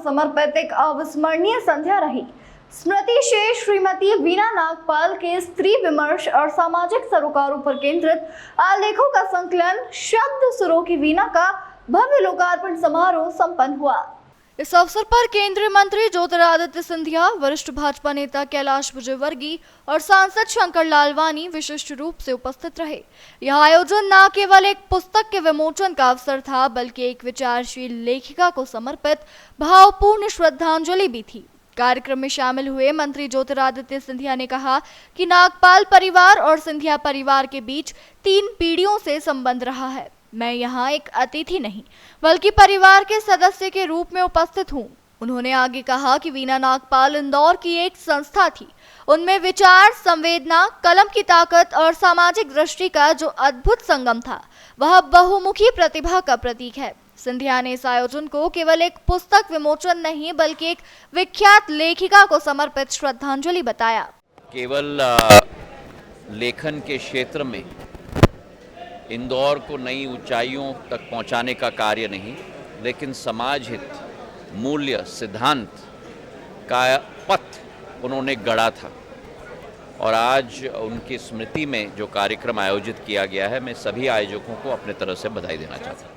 समर्पित एक अविस्मरणीय संध्या रही। स्मृति शेष श्रीमती वीना नागपाल के स्त्री विमर्श और सामाजिक सरोकारों पर केंद्रित आलेखों का संकलन शब्द सुरों की वीणा का भव्य लोकार्पण समारोह संपन्न हुआ। इस अवसर पर केंद्रीय मंत्री ज्योतिरादित्य सिंधिया, वरिष्ठ भाजपा नेता कैलाश विजयवर्गीय और सांसद शंकर लालवानी विशिष्ट रूप से उपस्थित रहे। यह आयोजन न केवल एक पुस्तक के विमोचन का अवसर था, बल्कि एक विचारशील लेखिका को समर्पित भावपूर्ण श्रद्धांजलि भी थी। कार्यक्रम में शामिल हुए मंत्री ज्योतिरादित्य सिंधिया ने कहा कि नागपाल परिवार और सिंधिया परिवार के बीच 3 पीढ़ियों से संबंध रहा है। मैं यहाँ एक अतिथि नहीं, बल्कि परिवार के सदस्य के रूप में उपस्थित हूँ। उन्होंने आगे कहा कि वीना नागपाल इंदौर की एक संस्था थी। उनमें विचार, संवेदना, कलम की ताकत और सामाजिक दृष्टि का जो अद्भुत संगम था, वह बहुमुखी प्रतिभा का प्रतीक है। सिंधिया ने इस आयोजन को केवल एक पुस्तक विमोचन नहीं, बल्कि एक विख्यात लेखिका को समर्पित श्रद्धांजलि बताया। केवल लेखन के क्षेत्र में इंदौर को नई ऊंचाइयों तक पहुंचाने का कार्य नहीं, लेकिन समाज हित, मूल्य, सिद्धांत का पथ उन्होंने गढ़ा था। और आज उनकी स्मृति में जो कार्यक्रम आयोजित किया गया है, मैं सभी आयोजकों को अपने तरफ से बधाई देना चाहता हूँ।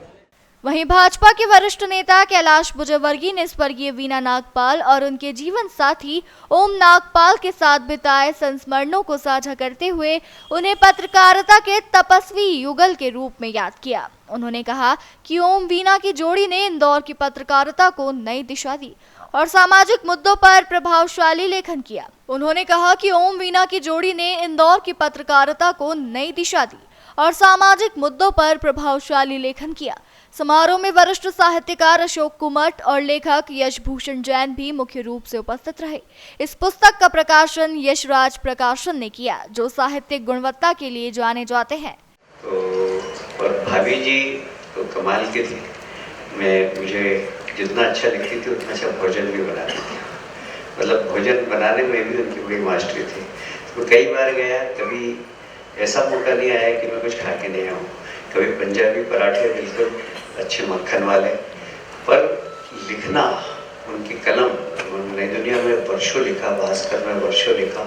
वहीं भाजपा के वरिष्ठ नेता कैलाश विजयवर्गीय ने स्वर्गीय वीना नागपाल और उनके जीवन साथी ओम नागपाल के साथ बिताए संस्मरणों को साझा करते हुए उन्हें पत्रकारिता के तपस्वी युगल के रूप में याद किया। उन्होंने कहा कि ओम वीना की जोड़ी ने इंदौर की पत्रकारिता को नई दिशा दी और सामाजिक मुद्दों पर प्रभावशाली लेखन किया। उन्होंने कहा कि ओम वीना की जोड़ी ने इंदौर की पत्रकारिता को नई दिशा दी और सामाजिक मुद्दों पर प्रभावशाली लेखन किया। समारोह में वरिष्ठ साहित्यकार अशोक कुमट और लेखक यश भूषण जैन भी मुख्य रूप से उपस्थित रहे। इस पुस्तक का प्रकाशन यशराज प्रकाशन ने किया, जो साहित्यिक गुणवत्ता के लिए जाने जाते हैं। तो और भाभी जी तो कमाल की थी। मुझे जितना अच्छा लिखती थी उतना अच्छा भोजन भी बनाती थी। मतलब भोजन बनाने में भी उनकी बड़ी मास्टरी थी। तो कई बार गया, कभी ऐसा मौका नहीं आया कि मैं कुछ खा के नहीं आऊँ। कभी पंजाबी पराठे बिल्कुल अच्छे मक्खन वाले, पर लिखना, उनकी कलम, उन्होंने दुनिया में वर्षों लिखा, भास्कर में वर्षों लिखा,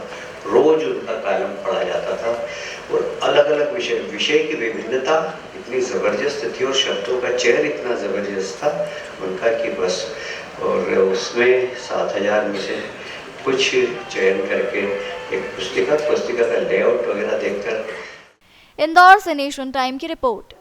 रोज उनका कॉलम पढ़ा जाता था। और अलग अलग विषय की विभिन्नता इतनी ज़बरदस्त थी और शब्दों का चयन इतना ज़बरदस्त था उनका कि बस। और उसमें 7000 में से कुछ चयन करके एक पुस्तिका का लेआउट वगैरह देखकर। इंदौर से नेशन टाइम की रिपोर्ट।